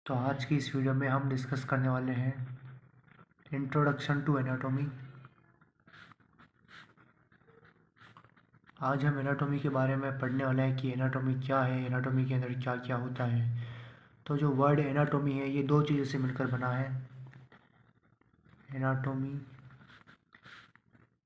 तो आज की इस वीडियो में हम डिस्कस करने वाले हैं इंट्रोडक्शन टू एनाटॉमी। आज हम एनाटॉमी के बारे में पढ़ने वाले हैं कि एनाटॉमी क्या है, एनाटॉमी के अंदर क्या क्या होता है। तो जो वर्ड एनाटॉमी है ये दो चीज़ों से मिलकर बना है। एनाटॉमी,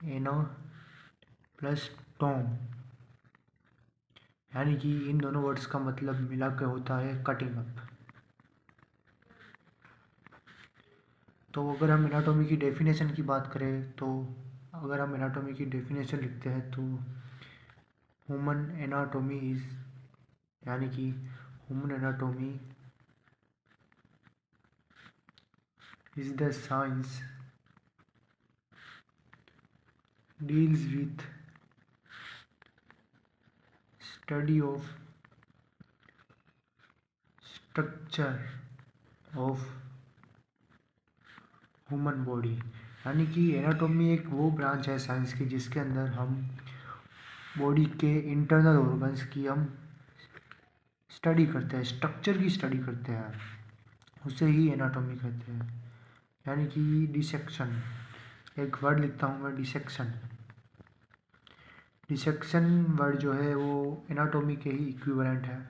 एना प्लस टॉम, यानी कि इन दोनों वर्ड्स का मतलब मिलाकर होता है कटिंग अप। तो अगर हम एनाटॉमी की डेफिनेशन की बात करें तो अगर हम एनाटॉमी की डेफिनेशन लिखते हैं तो ह्यूमन एनाटॉमी इज, यानी कि human anatomy is the science deals with study of structure of human body. यानी कि एनाटॉमी एक वो ब्रांच है साइंस की जिसके अंदर हम बॉडी के इंटरनल ऑर्गन्स की हम स्टडी करते हैं, स्ट्रक्चर की स्टडी करते हैं, उसे ही एनाटॉमी कहते हैं। यानी कि डिसेक्शन, एक वर्ड लिखता हूँ मैं, डिसेक्शन। डिसेक्शन वर्ड जो है वो एनाटॉमी के ही इक्विवेलेंट है,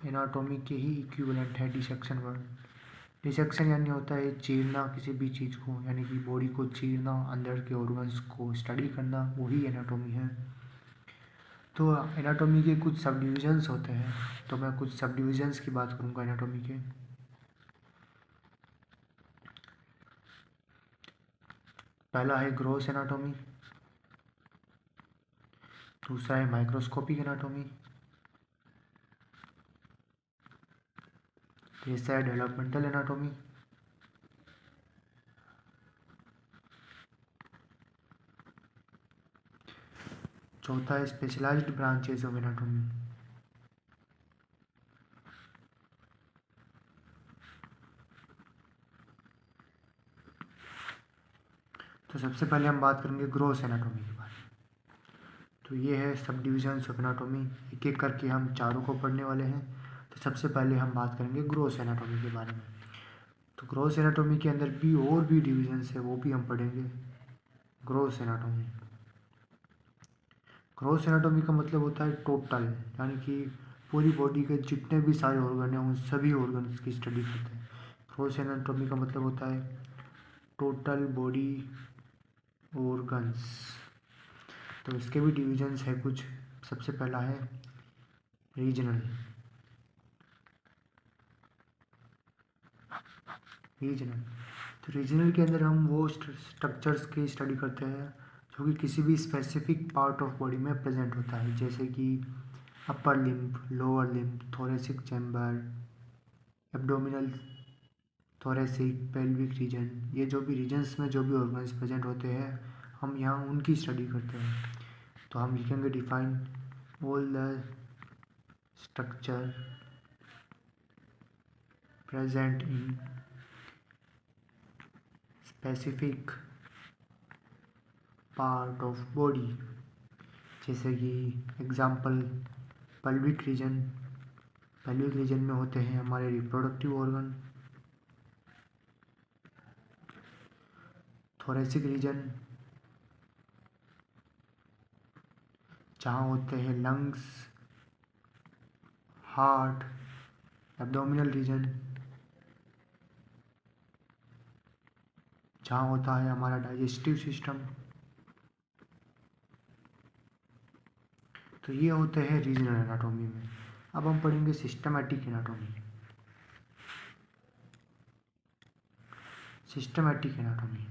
एनाटॉमी के ही इक्विवेलेंट है डिसेक्शन वर्ड। डिसेक्शन यानी होता है चीरना किसी भी चीज़ को, यानी कि बॉडी को चीरना, अंदर के ऑर्गन्स को स्टडी करना, वही एनाटॉमी है। तो एनाटॉमी के कुछ सब डिविजन्स होते हैं, तो मैं कुछ सब डिविजन्स की बात करूँगा एनाटॉमी के। पहला है ग्रॉस एनाटॉमी, दूसरा है माइक्रोस्कोपिक एनाटॉमी, तीसरा है डेवलपमेंटल एनाटॉमी, चौथा है स्पेशलाइज्ड ब्रांचेस ऑफ एनाटॉमी। तो सबसे पहले हम बात करेंगे ग्रॉस एनाटॉमी के बारे में। तो ये है सब डिविजन्स ऑफ एनाटॉमी, एक एक करके हम चारों को पढ़ने वाले हैं। तो सबसे पहले हम बात करेंगे ग्रॉस एनाटॉमी के बारे में। तो ग्रॉस एनाटॉमी के अंदर भी और भी डिविजन्स है, वो भी हम पढ़ेंगे। ग्रॉस एनाटॉमी, ग्रॉस एनाटॉमी का मतलब होता है टोटल, यानी कि पूरी बॉडी के जितने भी सारे ऑर्गन हैं उन सभी ऑर्गन्स की स्टडी करते हैं। ग्रॉस एनाटॉमी का मतलब होता है टोटल बॉडी ऑर्गन्स। तो इसके भी डिविजन्स है कुछ। सबसे पहला है रीजनल, रीजनल। तो रीजनल के अंदर हम वो स्ट्रक्चर्स की स्टडी करते हैं जो कि किसी भी स्पेसिफिक पार्ट ऑफ बॉडी में प्रेजेंट होता है, जैसे कि upper limb, lower limb, thoracic chamber, abdominal, thoracic, pelvic region. ये जो भी रीजन्स में जो भी ऑर्गन्स प्रेजेंट होते हैं हम यहाँ उनकी स्टडी करते हैं। तो हम लिखेंगे define all the structure present in specific part of body. जैसे कि example pelvic region, pelvic region में होते हैं हमारे रिप्रोडक्टिव ऑर्गन। थोरेसिक रीजन जहाँ होते हैं लंग्स, हार्ट। एब्डोमिनल रीजन जहाँ होता है हमारा डाइजेस्टिव सिस्टम। तो ये होते हैं रीजनल एनाटॉमी में। अब हम पढ़ेंगे systematic anatomy. Systematic anatomy,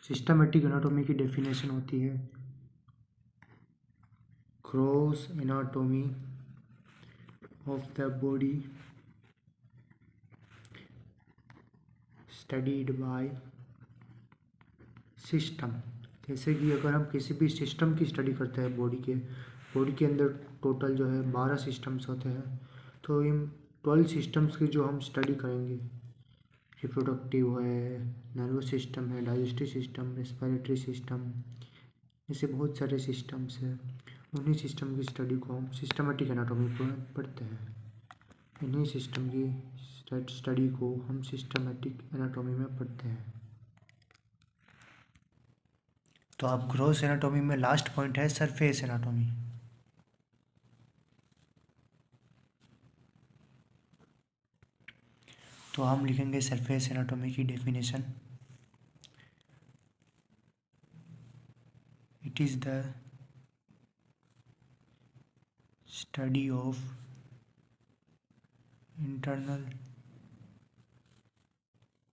systematic anatomy की डेफिनेशन होती है gross anatomy of the body studied by system. जैसे कि अगर हम किसी भी सिस्टम की स्टडी करते हैं बॉडी के अंदर टोटल जो है 12 सिस्टम्स होते हैं। तो इन 12 सिस्टम्स की जो हम स्टडी करेंगे, रिप्रोडक्टिव है, नर्वस सिस्टम है, डाइजेस्टिव सिस्टम, रेस्पिरेटरी सिस्टम, जैसे बहुत सारे सिस्टम्स हैं, उन्हीं सिस्टम की स्टडी को हम सिस्टमेटिक एनाटॉमी पर पढ़ते हैं। इन्हीं सिस्टम की स्टडी को हम सिस्टमेटिक एनाटॉमी में पढ़ते हैं। तो अब ग्रॉस एनाटॉमी में लास्ट पॉइंट है सरफेस एनाटॉमी। तो हम लिखेंगे सरफेस एनाटॉमी की definition. It is the study of internal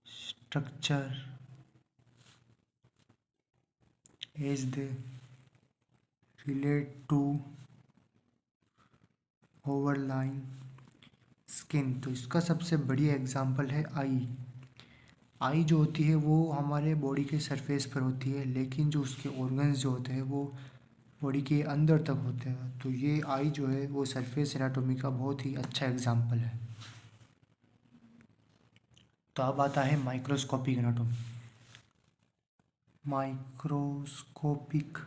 structure as they relate to overlying skin. तो इसका सबसे बढ़िया एग्जांपल है आई। आई जो होती है वो हमारे बॉडी के सरफेस पर होती है, लेकिन जो उसके ऑर्गन्स जो होते हैं वो बॉडी के अंदर तक होते हैं। तो ये आई जो है वो सरफेस एनाटॉमी का बहुत ही अच्छा एग्जांपल है। तो अब आता है microscopic anatomy. Microscopic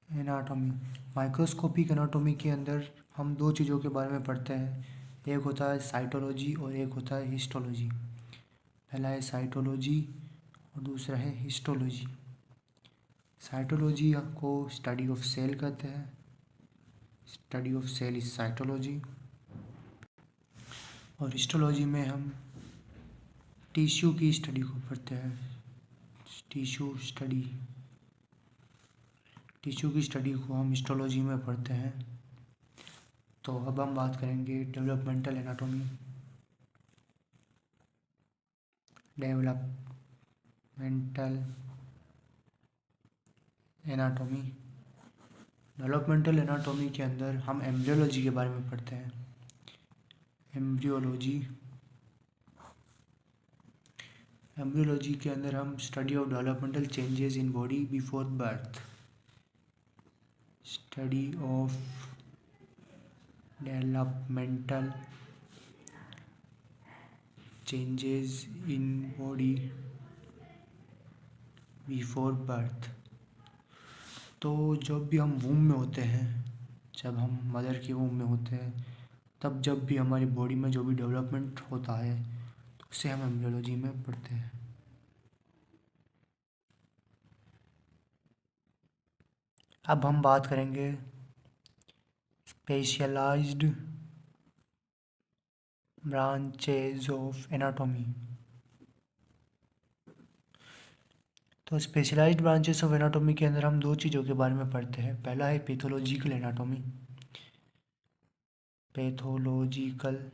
anatomy. Microscopic anatomy के अंदर हम दो चीज़ों के बारे में पढ़ते हैं, एक होता है साइटोलॉजी और एक होता है हिस्टोलॉजी। पहला है साइटोलॉजी और दूसरा है हिस्टोलॉजी। साइटोलॉजी को स्टडी ऑफ सेल कहते हैं, study of cell is cytology. और हिस्टोलॉजी में हम टिश्यू की स्टडी को पढ़ते हैं, टिश्यू स्टडी। टिश्यू की स्टडी को हम हिस्टोलॉजी में पढ़ते हैं। तो अब हम बात करेंगे developmental anatomy. Developmental anatomy. Developmental anatomy के अंदर हम एम्ब्रियोलॉजी के बारे में पढ़ते हैं। एम्ब्रियोलॉजी। एम्ब्रियोलॉजी के अंदर हम study of developmental changes in body before birth. Study of developmental changes in body before birth. तो जब भी हम वूम में होते हैं, जब हम मदर के वूम में होते हैं, तब जब भी हमारी बॉडी में जो भी डेवलपमेंट होता है तो उसे हम एम्ब्रियोलॉजी में पढ़ते हैं। अब हम बात करेंगे स्पेशलाइज्ड ब्रांचेज ऑफ एनाटॉमी। तो स्पेशलाइज्ड ब्रांचेस ऑफ एनाटॉमी के अंदर हम दो चीज़ों के बारे में पढ़ते हैं। पहला है पैथोलॉजिकल एनाटॉमी। पैथोलॉजिकल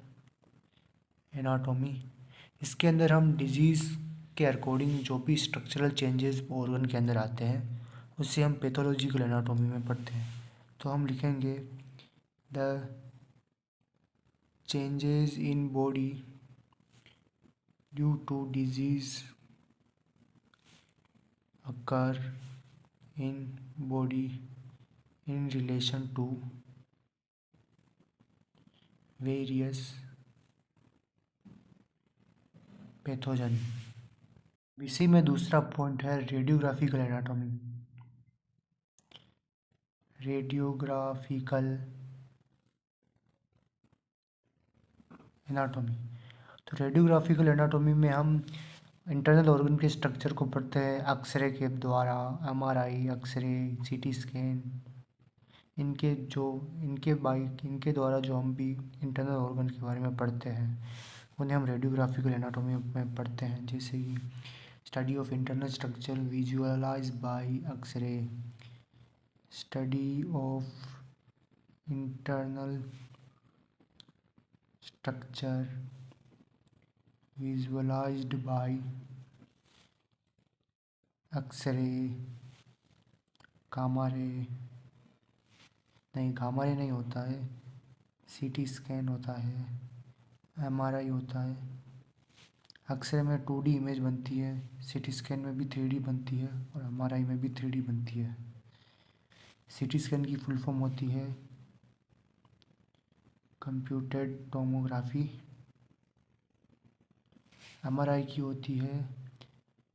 एनाटॉमी, इसके अंदर हम डिजीज़ के अकॉर्डिंग जो भी स्ट्रक्चरल चेंजेस ऑर्गन के अंदर आते हैं उससे हम पैथोलॉजिकल एनाटॉमी में पढ़ते हैं। तो हम लिखेंगे the changes in body due to disease occur in body in relation to various pathogen. इसी में दूसरा पॉइंट है रेडियोग्राफिकल एनाटॉमी। रेडियोग्राफिकल एनाटॉमी। तो रेडियोग्राफिकल एनाटॉमी में हम इंटरनल ऑर्गन के स्ट्रक्चर को पढ़ते हैं एक्सरे के द्वारा, एमआरआई, एक्सरे, सीटी स्कैन, इनके द्वारा जो हम भी इंटरनल ऑर्गन के बारे में पढ़ते हैं उन्हें हम रेडियोग्राफिकल एनाटॉमी में पढ़ते हैं। जैसे कि study of internal structure visualise by X ray, study of internal structure visualised by X ray, gamma ray नहीं होता है, सीटी स्कैन होता है, एमआरआई होता है। एक्सरे में 2D इमेज बनती है, सीटी स्कैन में भी 3D बनती है और एमआरआई में भी 3D बनती है। सीटी स्कैन की फुल फॉर्म होती है कंप्यूटेड टोमोग्राफी। एमआरआई की होती है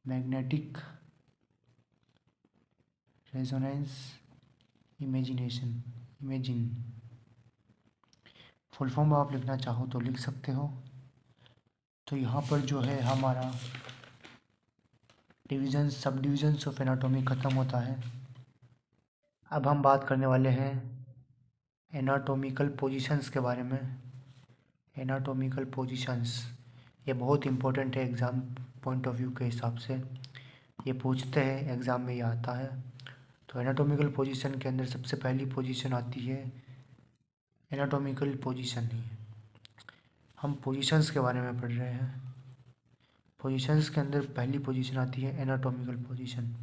magnetic resonance imagine. Full form आप लिखना चाहो तो लिख सकते हो। तो यहाँ पर जो है हमारा डिविजन सब डिविजन्स ऑफ एनाटॉमी ख़त्म होता है। अब हम बात करने वाले हैं एनाटॉमिकल पोजीशंस के बारे में। एनाटॉमिकल पोजीशंस ये बहुत इंपॉर्टेंट है एग्ज़ाम पॉइंट ऑफ व्यू के हिसाब से, ये पूछते हैं एग्ज़ाम में, ये आता है। तो एनाटॉमिकल पोजीशन के अंदर सबसे पहली पोजीशन आती है एनाटॉमिकल पोजीशन ही। हम पोजीशंस के बारे में पढ़ रहे हैं। पोजीशंस के अंदर पहली पोजीशन आती है एनाटॉमिकल पोजीशन।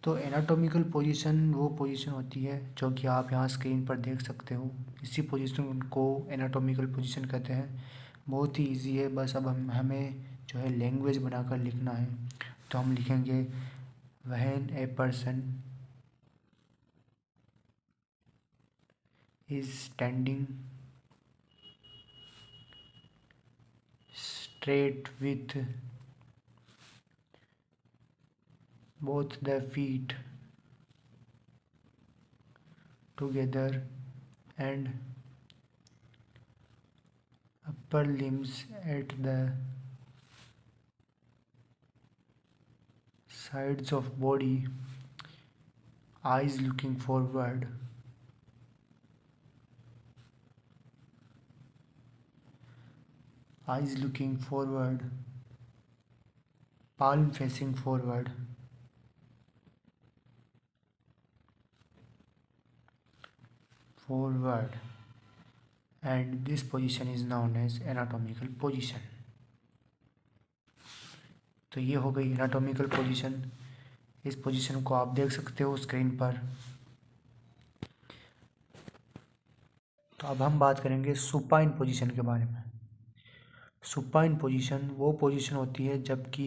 तो एनाटॉमिकल पोजीशन वो पोजीशन होती है जो कि आप यहाँ स्क्रीन पर देख सकते हो। इसी पोजीशन को एनाटॉमिकल पोजीशन कहते हैं। बहुत ही इजी है, बस अब हमें जो है लैंग्वेज बनाकर लिखना है। तो हम लिखेंगे when a person is standing straight with both the feet together and upper limbs at the sides of body, eyes looking forward, palm facing forward, and this position is known as anatomical position। तो ये हो गई anatomical position. इस position को आप देख सकते हो स्क्रीन पर। तो अब हम बात करेंगे सुपाइन पोजीशन के बारे में। सुपाइन पोजीशन वो पोजीशन होती है जबकि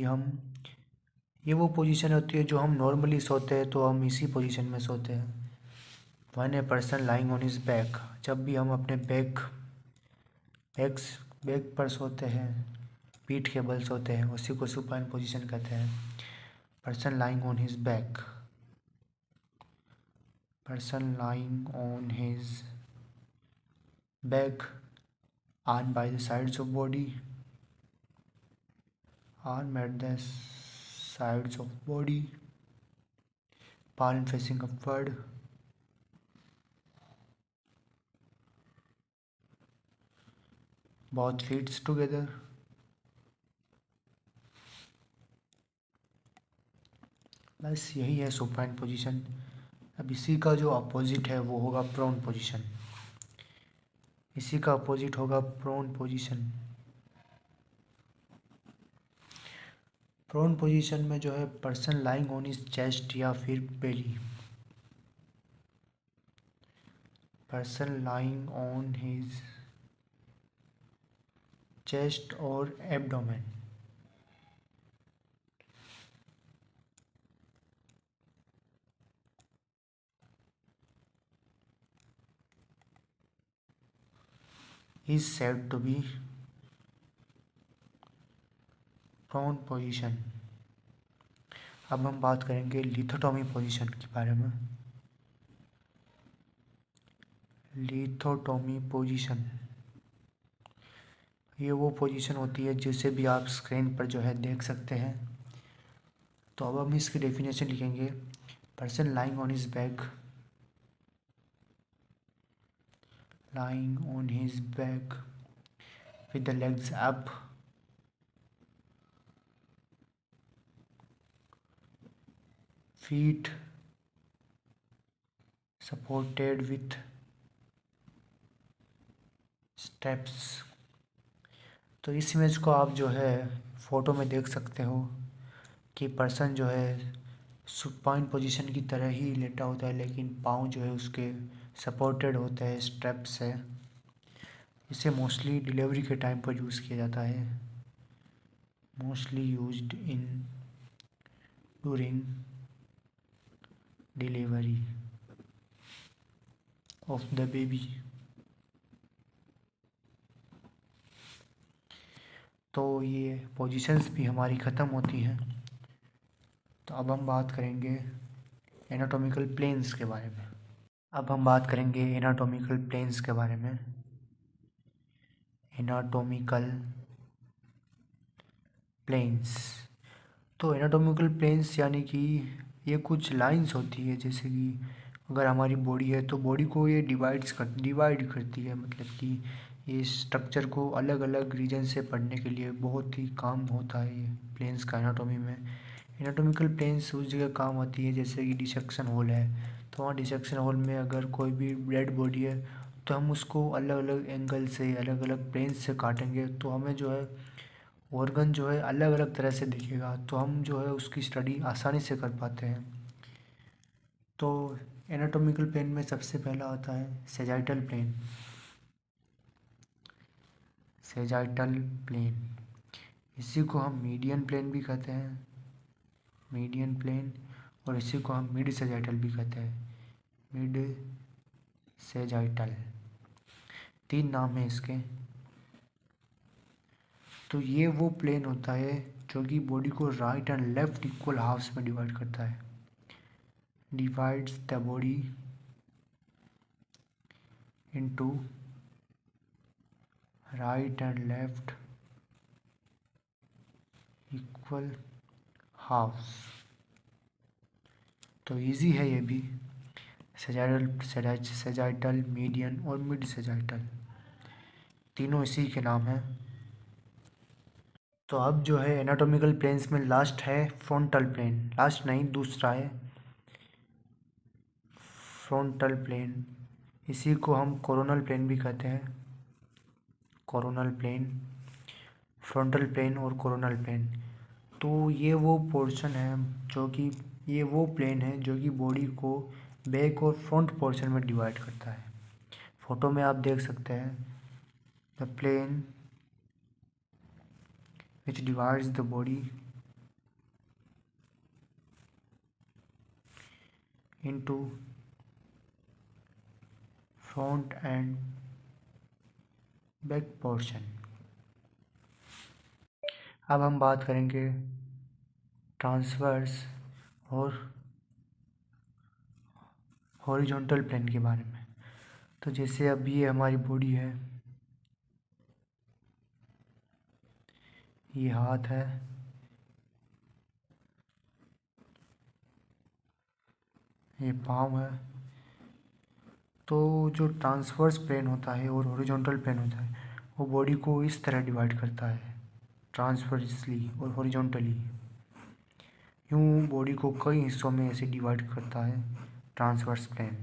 ये वो पोजीशन होती है जो हम नॉर्मली सोते हैं, तो हम इसी पोजीशन में सोते हैं। When a person lying on his back, जब भी हम अपने बैक पर सोते हैं, पीठ के बल सोते हैं, उसी को सुपाइन पोजीशन कहते हैं। Person lying on his back, arm by the sides of body, arm at the sides of body, palm facing upward, both feet together, बस यही है सुपाइन पोजीशन। अब इसी का जो अपोजिट है वो होगा प्रोन पोजीशन। इसी का अपोजिट होगा प्रोन पोजीशन। प्रोन पोजीशन में जो है person lying on his chest या फिर belly, person lying on his chest और abdomen. is said to be prone position। अब हम बात करेंगे लिथोटॉमी पोजीशन के बारे में। लिथोटॉमी पोजीशन ये वो पोजीशन होती है जिसे भी आप स्क्रीन पर जो है देख सकते हैं। तो अब हम इसकी डेफिनेशन लिखेंगे। Person lying on his back, lying on his back with the legs up, feet supported with steps। तो इस इमेज को आप जो है फ़ोटो में देख सकते हो कि पर्सन जो है सुपाइन पोजीशन की तरह ही लेटा होता है, लेकिन पाँव जो है उसके सपोर्टेड होते हैं स्टेप से। इसे मोस्टली डिलीवरी के टाइम पर यूज़ किया जाता है, mostly used in during delivery of the baby. तो ये पोजीशंस भी हमारी ख़त्म होती हैं। तो अब हम बात करेंगे एनाटॉमिकल प्लेन्स के बारे में। अब हम बात करेंगे एनाटॉमिकल प्लेन्स के बारे में। एनाटॉमिकल प्लेन्स, तो एनाटॉमिकल प्लेन्स यानी कि ये कुछ लाइंस होती है, जैसे कि अगर हमारी बॉडी है तो बॉडी को ये डिवाइड करती है, मतलब कि ये स्ट्रक्चर को अलग अलग रीजन से पढ़ने के लिए बहुत ही काम होता है ये प्लेन्स का एनाटॉमी में। एनाटॉमिकल प्लेन्स उस जगह काम आती है जैसे कि डिसेक्शन होल है, तो वहाँ डिसेक्शन होल में अगर कोई भी डेड बॉडी है तो हम उसको अलग अलग एंगल से अलग अलग प्लेन्स से काटेंगे, तो हमें जो है ऑर्गन जो है अलग अलग तरह से दिखेगा, तो हम जो है उसकी स्टडी आसानी से कर पाते हैं। तो एनाटॉमिकल प्लेन में सबसे पहला आता है सेजाइटल प्लेन। सेजाइटल प्लेन, इसी को हम मीडियन प्लेन भी कहते हैं, मीडियन प्लेन, और इसी को हम मिड सेजाइटल भी कहते हैं, मिड सेजाइटल। 3 नाम है इसके। तो ये वो प्लेन होता है जो कि बॉडी को right and left equal halves में डिवाइड करता है, divides the body into right and left equal halves. तो इजी है ये भी, सेजाइटल, मीडियन और मिड सेजाइटल, तीनों इसी के नाम हैं। तो अब जो है एनाटॉमिकल प्लेन्स में लास्ट है फ्रंटल प्लेन, लास्ट नहीं दूसरा है फ्रंटल प्लेन, इसी को हम कोरोनल प्लेन भी कहते हैं, कोरोनल प्लेन, फ्रंटल प्लेन और कोरोनल प्लेन। तो ये वो पोर्शन है जो कि ये वो प्लेन है जो कि बॉडी को बैक और फ्रंट पोर्शन में डिवाइड करता है। फोटो में आप देख सकते हैं the plane which divides the body into front and back portion. अब हम बात करेंगे ट्रांसवर्स और हॉरिजॉन्टल प्लेन के बारे में। तो जैसे अब ये हमारी बॉडी है, ये हाथ है, ये पाँव है, तो जो ट्रांसवर्स प्लेन होता है और हॉरिजॉन्टल प्लेन होता है वो बॉडी को इस तरह डिवाइड करता है, ट्रांसवर्सली और हॉरिजॉन्टली। यूँ बॉडी को कई हिस्सों में ऐसे डिवाइड करता है ट्रांसवर्स प्लेन,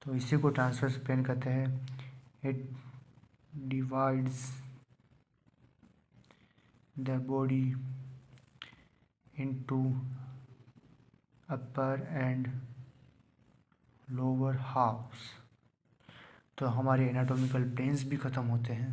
तो इसी को ट्रांसवर्स प्लेन कहते हैं। It divides the body into upper and lower halves. तो हमारे एनाटॉमिकल प्लेन्स भी ख़त्म होते हैं।